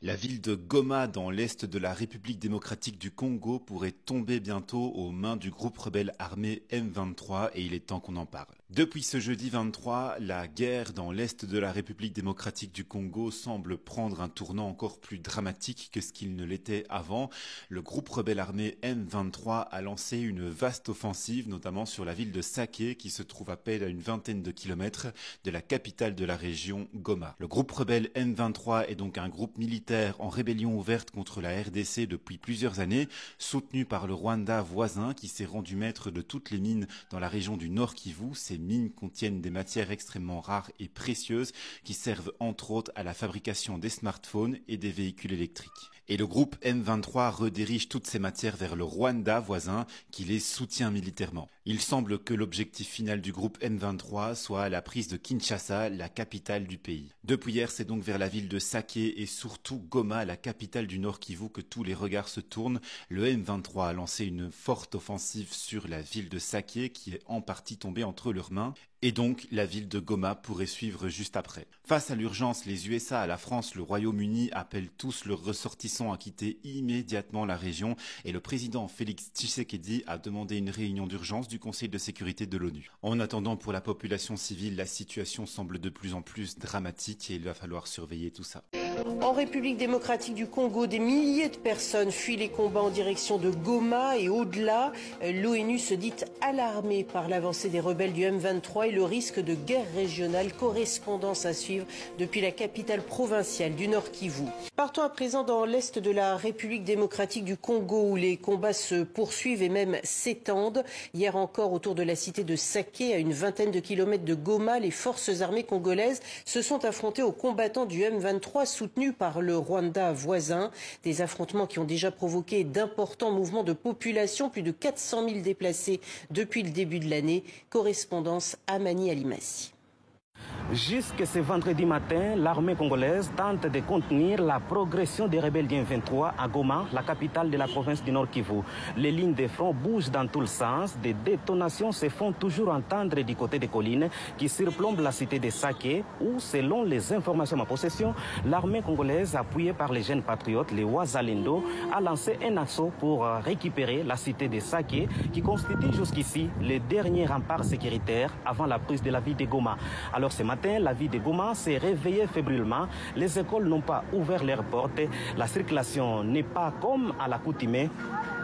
La ville de Goma, dans l'est de la République démocratique du Congo, pourrait tomber bientôt aux mains du groupe rebelle armé M23 et il est temps qu'on en parle. Depuis ce jeudi 23, la guerre dans l'est de la République démocratique du Congo semble prendre un tournant encore plus dramatique que ce qu'il ne l'était avant. Le groupe rebelle armé M23 a lancé une vaste offensive, notamment sur la ville de Sake, qui se trouve à peine à une vingtaine de kilomètres de la capitale de la région, Goma. Le groupe rebelle M23 est donc un groupe militaire en rébellion ouverte contre la RDC depuis plusieurs années, soutenu par le Rwanda voisin qui s'est rendu maître de toutes les mines dans la région du Nord Kivu. Ces mines contiennent des matières extrêmement rares et précieuses qui servent entre autres à la fabrication des smartphones et des véhicules électriques. Et le groupe M23 redirige toutes ces matières vers le Rwanda voisin qui les soutient militairement. Il semble que l'objectif final du groupe M23 soit la prise de Kinshasa, la capitale du pays. Depuis hier, c'est donc vers la ville de Sake et surtout Goma, la capitale du Nord Kivu, que tous les regards se tournent. Le M23 a lancé une forte offensive sur la ville de Sake qui est en partie tombée entre leurs mains. Et donc, la ville de Goma pourrait suivre juste après. Face à l'urgence, les USA, la France, le Royaume-Uni appellent tous leurs ressortissants à quitter immédiatement la région et le président Félix Tshisekedi a demandé une réunion d'urgence du Conseil de sécurité de l'ONU. En attendant, pour la population civile, la situation semble de plus en plus dramatique et il va falloir surveiller tout ça. En République démocratique du Congo, des milliers de personnes fuient les combats en direction de Goma et au-delà. L'ONU se dit alarmée par l'avancée des rebelles du M23 et le risque de guerre régionale, correspondance à suivre depuis la capitale provinciale du Nord Kivu. Partons à présent dans l'est de la République démocratique du Congo où les combats se poursuivent et même s'étendent. Hier encore, autour de la cité de Sake, à une vingtaine de kilomètres de Goma, les forces armées congolaises se sont affrontées aux combattants du M23 soutenus par le Rwanda voisin. Des affrontements qui ont déjà provoqué d'importants mouvements de population, plus de 400 000 déplacés depuis le début de l'année. Correspondance à Mani Alimassi. Jusque ce vendredi matin, l'armée congolaise tente de contenir la progression des rebelles du M23 à Goma, la capitale de la province du Nord Kivu. Les lignes de front bougent dans tous les sens. Des détonations se font toujours entendre du côté des collines qui surplombent la cité de Sake où, selon les informations à ma possession, l'armée congolaise, appuyée par les jeunes patriotes, les Wazalendo, a lancé un assaut pour récupérer la cité de Sake qui constitue jusqu'ici le dernier rempart sécuritaire avant la prise de la ville de Goma. Alors ce matin, la ville de Goma s'est réveillée fébrilement. Les écoles n'ont pas ouvert leurs portes. La circulation n'est pas comme à l'accoutumée.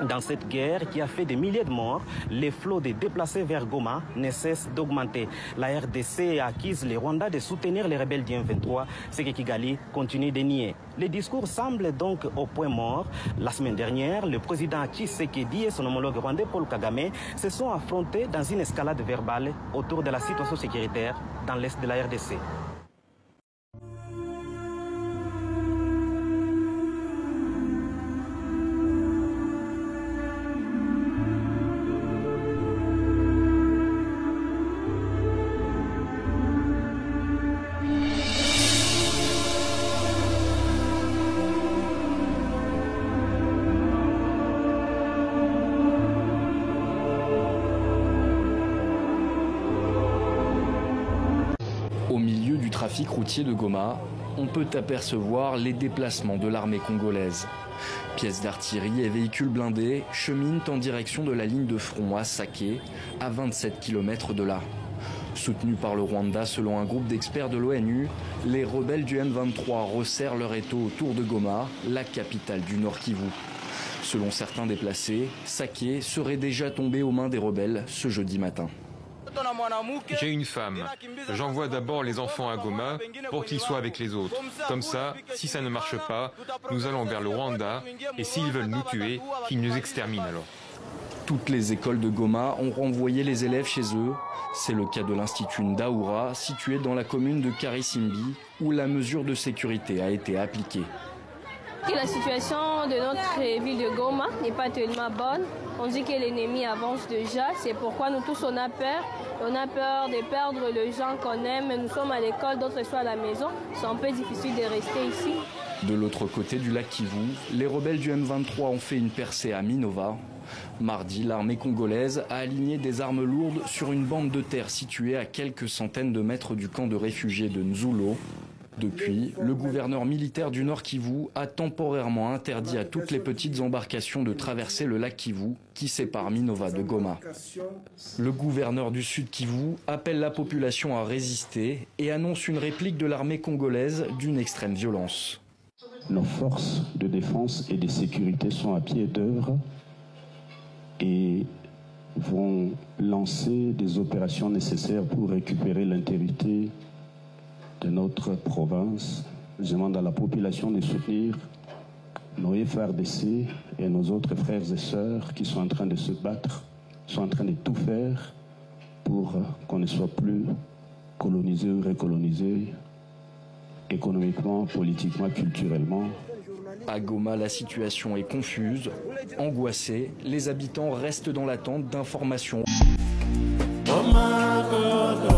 Dans cette guerre qui a fait des milliers de morts, les flots de déplacés vers Goma ne cessent d'augmenter. La RDC accuse les Rwandais de soutenir les rebelles du M23, ce que Kigali continue de nier. Les discours semblent donc au point mort. La semaine dernière, le président Tshisekedi et son homologue rwandais Paul Kagame se sont affrontés dans une escalade verbale autour de la situation sécuritaire dans l'est de la RDC. Au milieu du trafic routier de Goma, on peut apercevoir les déplacements de l'armée congolaise. Pièces d'artillerie et véhicules blindés cheminent en direction de la ligne de front à Sake, à 27 km de là. Soutenus par le Rwanda selon un groupe d'experts de l'ONU, les rebelles du M23 resserrent leur étau autour de Goma, la capitale du Nord Kivu. Selon certains déplacés, Sake serait déjà tombé aux mains des rebelles ce jeudi matin. J'ai une femme. J'envoie d'abord les enfants à Goma pour qu'ils soient avec les autres. Comme ça, si ça ne marche pas, nous allons vers le Rwanda et s'ils veulent nous tuer, qu'ils nous exterminent alors. Toutes les écoles de Goma ont renvoyé les élèves chez eux. C'est le cas de l'Institut Ndaoura, situé dans la commune de Karisimbi, où la mesure de sécurité a été appliquée. La situation de notre ville de Goma n'est pas tellement bonne. On dit que l'ennemi avance déjà. C'est pourquoi nous tous on a peur. On a peur de perdre les gens qu'on aime. Nous sommes à l'école, d'autres sont à la maison. C'est un peu difficile de rester ici. De l'autre côté du lac Kivu, les rebelles du M23 ont fait une percée à Minova. Mardi, l'armée congolaise a aligné des armes lourdes sur une bande de terre située à quelques centaines de mètres du camp de réfugiés de Nzulo. Depuis, le gouverneur militaire du Nord Kivu a temporairement interdit à toutes les petites embarcations de traverser le lac Kivu qui sépare Minova de Goma. Le gouverneur du Sud Kivu appelle la population à résister et annonce une réplique de l'armée congolaise d'une extrême violence. Nos forces de défense et de sécurité sont à pied d'œuvre et vont lancer des opérations nécessaires pour récupérer l'intégrité de notre province. Je demande à la population de soutenir nos FARDC et nos autres frères et sœurs qui sont en train de se battre, sont en train de tout faire pour qu'on ne soit plus colonisé ou recolonisé économiquement, politiquement, culturellement. À Goma, la situation est confuse. Angoissés, les habitants restent dans l'attente d'informations. Oh my God,